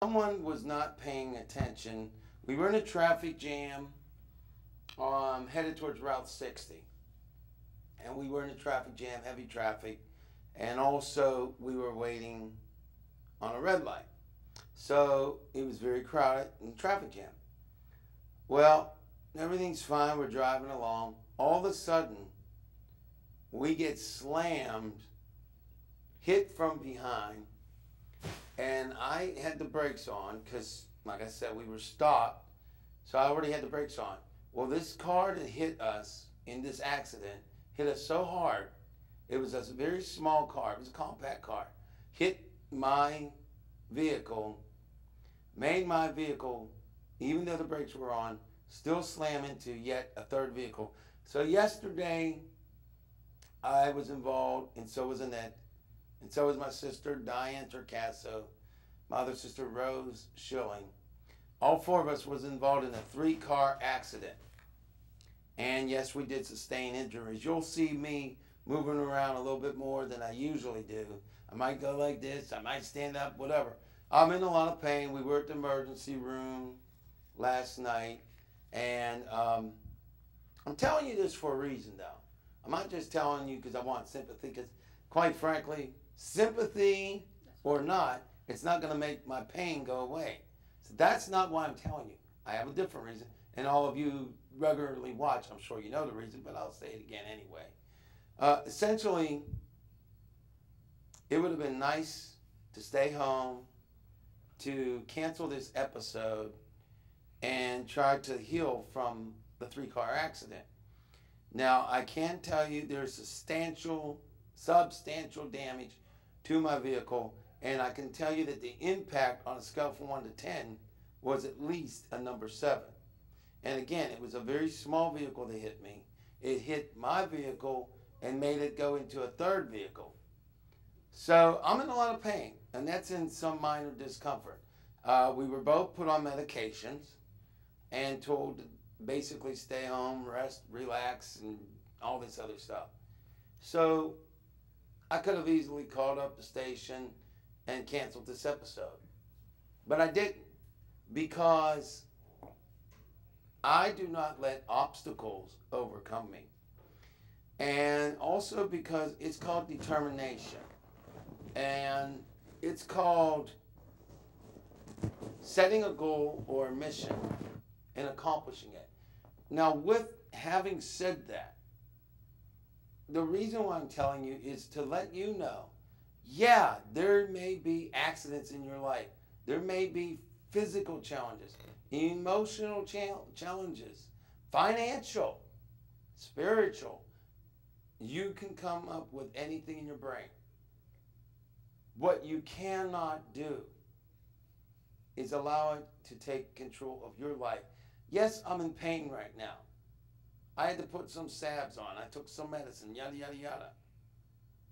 Someone was not paying attention. We were in a traffic jam headed towards Route 60. And we were in a traffic jam, heavy traffic. And also we were waiting on a red light. So it was very crowded in the traffic jam. Well, everything's fine. We're driving along. All of a sudden, we get slammed, hit from behind, and I had the brakes on because, like I said, we were stopped, so I already had the brakes on. Well, this car that hit us in this accident hit us so hard. It was a very small car. It was a compact car. Hit my vehicle, made my vehicle, even though the brakes were on, still slam into yet a third vehicle. So yesterday, I was involved, and so was Annette, and so was my sister, Diane Torcaso, my other sister, Rose Schilling. All four of us was involved in a 3-car accident. And yes, we did sustain injuries. You'll see me moving around a little bit more than I usually do. I might go like this, I might stand up, whatever. I'm in a lot of pain. We were at the emergency room last night, and I'm telling you this for a reason, though. I'm not just telling you because I want sympathy, because quite frankly, sympathy or not, it's not going to make my pain go away. So that's not why I'm telling you. I have a different reason, and all of you regularly watch, I'm sure you know the reason, but I'll say it again anyway. Essentially, it would have been nice to stay home, to cancel this episode, and try to heal from the 3-car accident. Now, I can tell you there's substantial damage to my vehicle, and I can tell you that the impact on a scale from 1 to 10 was at least a number 7. And again, it was a very small vehicle that hit me. It hit my vehicle and made it go into a third vehicle. So I'm in a lot of pain, and that's in some minor discomfort. We were both put on medications and told to basically stay home, rest, relax, and all this other stuff. So I could have easily called up the station and canceled this episode. But I didn't, because I do not let obstacles overcome me. And also because it's called determination. And it's called setting a goal or a mission and accomplishing it. Now, with having said that, the reason why I'm telling you is to let you know, yeah, there may be accidents in your life. There may be physical challenges, emotional challenges, financial, spiritual. You can come up with anything in your brain. What you cannot do is allow it to take control of your life. Yes, I'm in pain right now. I had to put some salves on. I took some medicine, yada, yada, yada.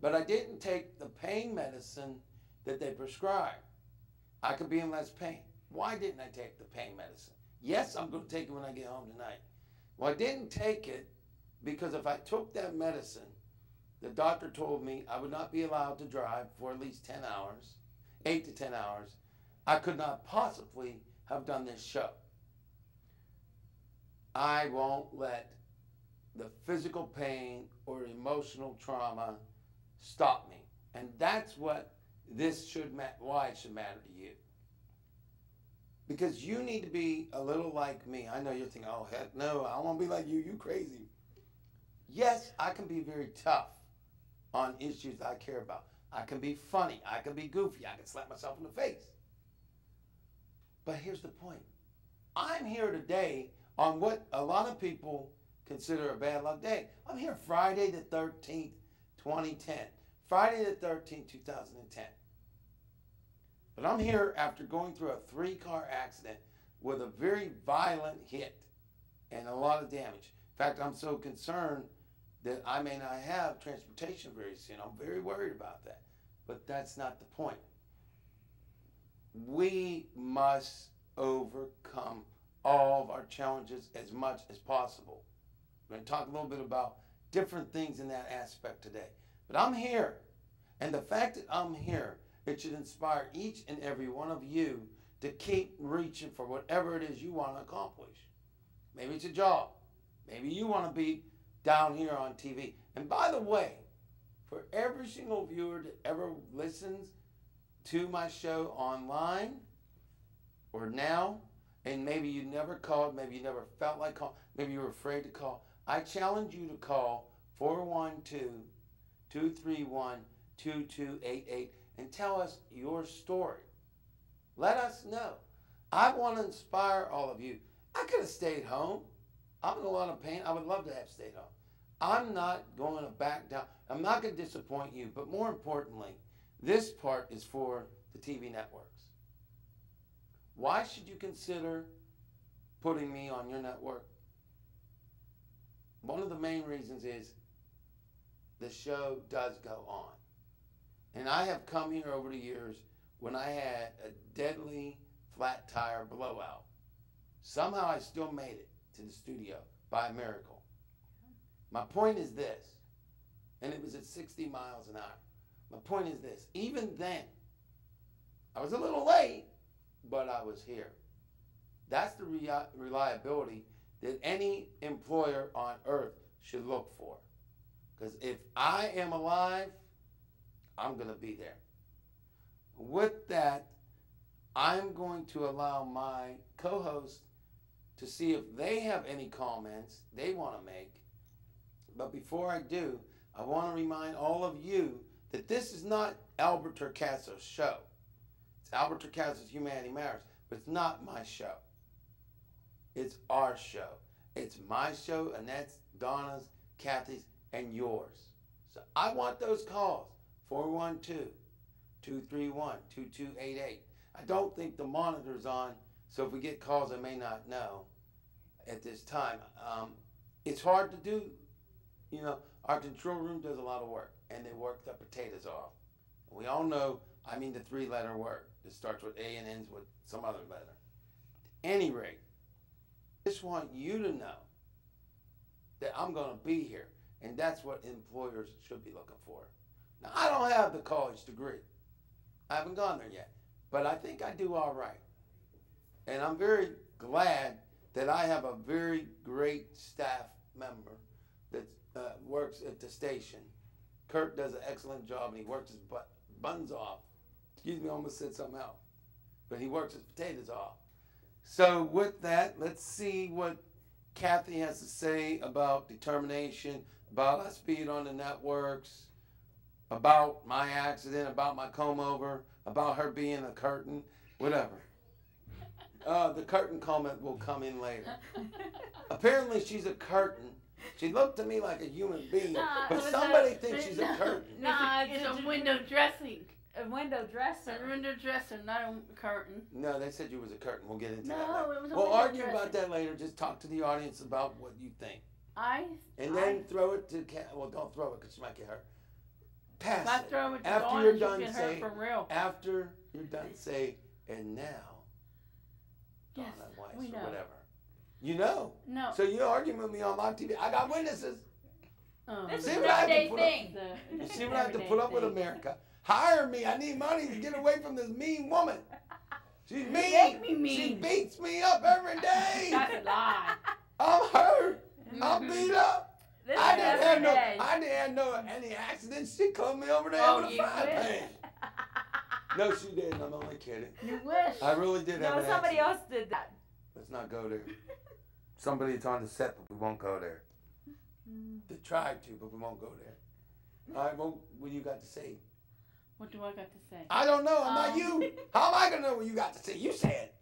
But I didn't take the pain medicine that they prescribed. I could be in less pain. Why didn't I take the pain medicine? Yes, I'm going to take it when I get home tonight. Well, I didn't take it because if I took that medicine, the doctor told me I would not be allowed to drive for at least 10 hours, 8 to 10 hours. I could not possibly have done this show. I won't let the physical pain or emotional trauma stop me. And that's what this should why it should matter to you. Because you need to be a little like me. I know you're thinking, oh, heck no, I don't want to be like you. You crazy. Yes, I can be very tough on issues I care about. I can be funny. I can be goofy. I can slap myself in the face. But here's the point. I'm here today on what a lot of people consider a bad luck day. I'm here Friday the 13th, 2010. Friday the 13th, 2010. But I'm here after going through a 3-car accident with a very violent hit and a lot of damage. In fact, I'm so concerned that I may not have transportation very soon. I'm very worried about that. But that's not the point. We must overcome all of our challenges as much as possible. We're going to talk a little bit about different things in that aspect today. But I'm here. And the fact that I'm here, it should inspire each and every one of you to keep reaching for whatever it is you want to accomplish. Maybe it's a job. Maybe you want to be down here on TV. And by the way, for every single viewer that ever listens to my show online or now, and maybe you never called, maybe you never felt like calling, maybe you were afraid to call, I challenge you to call 412-231-2288 and tell us your story. Let us know. I want to inspire all of you. I could have stayed home. I'm in a lot of pain. I would love to have stayed home. I'm not going to back down. I'm not going to disappoint you, but more importantly, this part is for the TV networks. Why should you consider putting me on your network? One of the main reasons is the show does go on. And I have come here over the years when I had a deadly flat tire blowout. Somehow I still made it to the studio by a miracle. My point is this, and it was at 60 miles an hour. My point is this, even then, I was a little late, but I was here. That's the reliability that any employer on earth should look for. Because if I am alive, I'm going to be there. With that, I'm going to allow my co-host to see if they have any comments they want to make. But before I do, I want to remind all of you that this is not Albert Torcaso's show. It's Albert Torcaso's Humanity Matters, but it's not my show. It's our show. It's my show, Annette's, Donna's, Kathy's, and yours. So I want those calls, 412-231-2288. I don't think the monitor's on, so if we get calls I may not know at this time. It's hard to do. You know, our control room does a lot of work, and they work the potatoes off. And we all know, I mean the three-letter word. It starts with A and ends with some other letter. At any rate, I just want you to know that I'm going to be here, and that's what employers should be looking for. Now, I don't have the college degree. I haven't gone there yet, but I think I do all right. And I'm very glad that I have a very great staff member that works at the station. Kurt does an excellent job, and he works his buns off. Excuse me, I almost said something else. But he works his potatoes off. So with that, let's see what Kathy has to say about determination, about us being on the networks, about my accident, about my comb over, about her being a curtain, whatever. The curtain comment will come in later. Apparently she's a curtain. She looked to me like a human being, but somebody thinks she's a curtain. No, it's a window dressing. A window dresser. A window dresser, not a curtain. No, they said you was a curtain. We'll get into that No, later. it was a We'll window argue dressing. about that later. Just talk to the audience about what you think. And then throw it to well, don't throw it because she might get hurt. Pass if I it. throw it to After Dawn, you're she'll done, get say, hurt for real. after you're done, say, and now, Yes, Donna Weiss we or know. whatever. You know. No. So you're arguing with me on live TV. I got witnesses. This See is what an I have to everyday put up? thing. You see what I have to put up with America? Hire me. I need money to get away from this mean woman. She's mean. Make me mean. She beats me up every day. That's a lie. I'm hurt. I'm beat up. This I is didn't every day. have any accidents. She called me over there Oh, with a you frying wish. pan. No, she didn't. I'm only kidding. You wish. I really did have No, an somebody accident. else did that. Let's not go there. Somebody's on the set, but we won't go there. They tried to, but we won't go there. All right, well, what you got to say? What do I got to say? I don't know. I'm not you. How am I going to know what you got to say? You say it.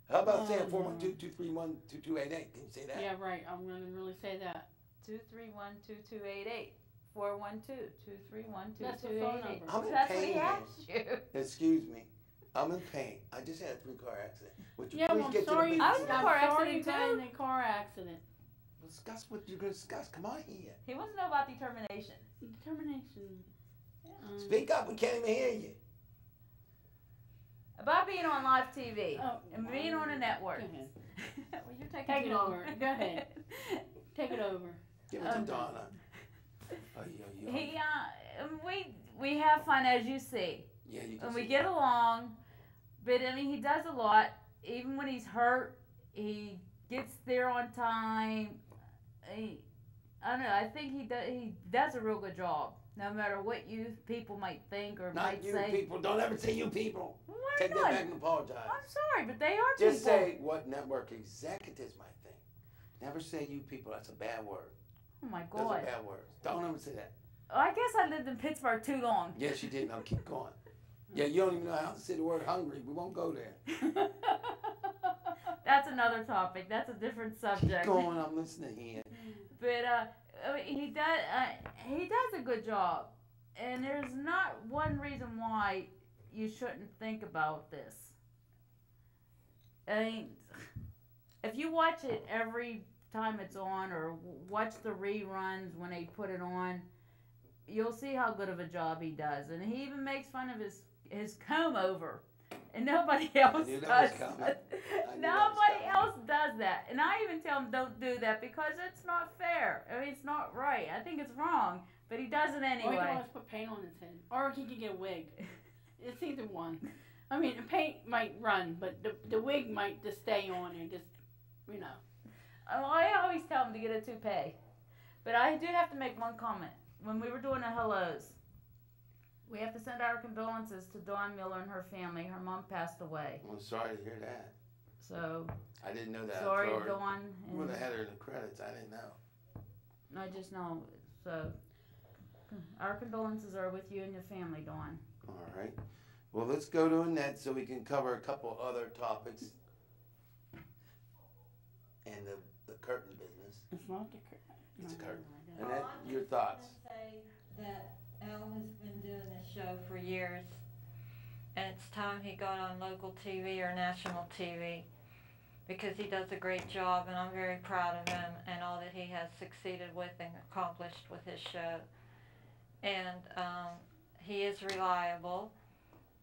How about saying 412-231-2288? Can you say that? Yeah, right. I'm going to really say that. 231-2288. 412-231-2288. That's the phone number. I'm in That's what pain. he asked you. Excuse me. I'm in pain. I just had a 3-car accident. Would you Yeah, please well, I'm get sorry. to the I was business? in a I'm car sorry you accident, got too. in a car accident. Discuss what you're going to discuss. Come on here. He wants to know about determination. Determination. Speak up. We can't even hear you. About being on live TV Oh, and being on a network. Go ahead. Well, you're taking Take too it long. over. Go ahead. Take it over. Give it to Donna. Oh, yeah. He, we have fun, as you see, Yeah, you can and see we get that. along. But I mean, he does a lot. Even when he's hurt, he gets there on time. I don't know. I think he does a real good job. No matter what you people might think or Not might you say. people. Don't ever say you people. Why Take not? that back and apologize. I'm sorry, but they are Just people. say what network executives might think. Never say you people. That's a bad word. Oh my Those God. are bad words. Don't ever say that. I guess I lived in Pittsburgh too long. Yes, you did. Now keep going. Yeah, you don't even know how to say the word hungry. We won't go there. That's another topic. That's a different subject. Keep going. I'm listening here. But he does a good job, and there's not one reason why you shouldn't think about this. I mean, if you watch it every time it's on, or watch the reruns when they put it on, you'll see how good of a job he does, and he even makes fun of his comb over, and nobody else does. Nobody else does that, and I even tell him don't do that because it's not fair. I mean, it's not right. I think it's wrong, but he does it Or he can anyway. always put paint on his head. Or he could get a wig. It's either one. I mean, the paint might run, but the wig might just stay on and just, you know. I always tell him to get a toupee, but I do have to make one comment. When we were doing the hellos, we have to send our condolences to Dawn Miller and her family. Her mom passed away. I'm sorry to hear that. So, I didn't know that. sorry, Dawn. You would have had her in the credits. I didn't know. I just know. So, our condolences are with you and your family, Dawn. All right. Well, let's go to Annette so we can cover a couple other topics. And the curtain business. It's not the curtain. It's a curtain. No, Annette, I'm your just thoughts. gonna say that Al has been doing this show for years, and it's time he got on local TV or national TV, because he does a great job, and I'm very proud of him and all that he has succeeded with and accomplished with his show. And he is reliable,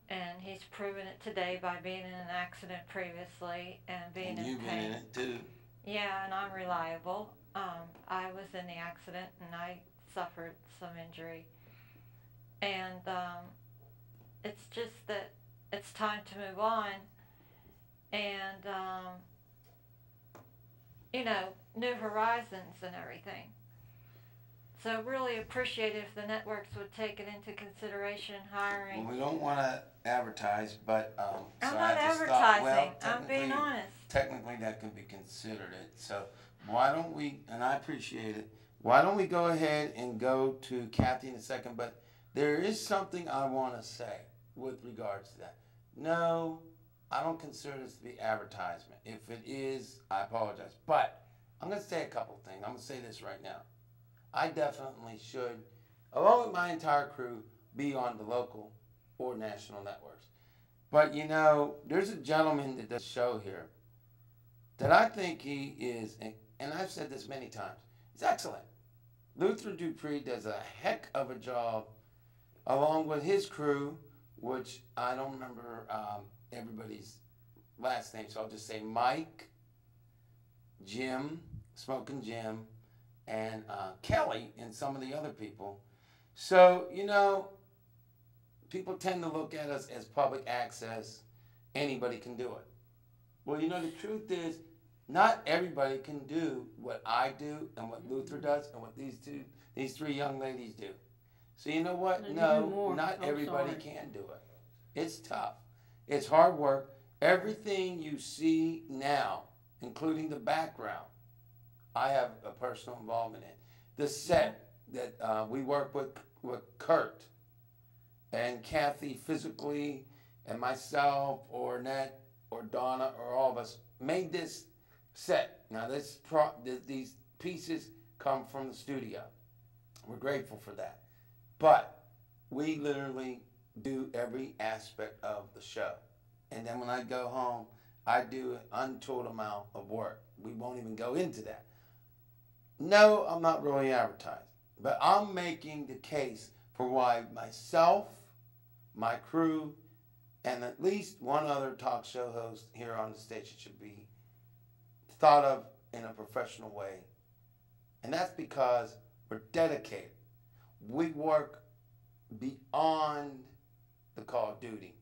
and he's proven it today by being in an accident previously and being And in you've been pain. in it too. Yeah, and I'm reliable. I was in the accident and I suffered some injury. And it's just that it's time to move on and, you know, new horizons and everything. So really appreciate it if the networks would take it into consideration, hiring. Well, we don't want to advertise, but I'm so not I have to stop. advertising. Well, I'm being technically- honest. Technically, that can be considered it. So why don't we, and I appreciate it, why don't we go ahead and go to Kathy in a second, but there is something I want to say with regards to that. No, I don't consider this to be advertisement. If it is, I apologize. But I'm going to say a couple things. I'm going to say this right now. I definitely should, along with my entire crew, be on the local or national networks. But you know, there's a gentleman that does a show here that I think he is, and I've said this many times, he's excellent. Luther Dupree does a heck of a job along with his crew, which I don't remember everybody's last name, so I'll just say Mike, Jim, Smoking Jim, and Kelly, and some of the other people. So, you know, people tend to look at us as public access. Anybody can do it. Well, you know, the truth is, not everybody can do what I do and what Luther does and what these three young ladies do. So you know what? And No, even more. not I'm everybody sorry. can do it. It's tough. It's hard work. Everything you see now, including the background, I have a personal involvement in. The set that we work with Kurt and Kathy physically, and myself or Annette or Donna or all of us made this set. Now these pieces come from the studio. We're grateful for that. But we literally do every aspect of the show. And then when I go home, I do an untold amount of work. We won't even go into that. No, I'm not really advertising. But I'm making the case for why myself, my crew, and at least one other talk show host here on the station should be thought of in a professional way. And that's because we're dedicated. We work beyond the call of duty.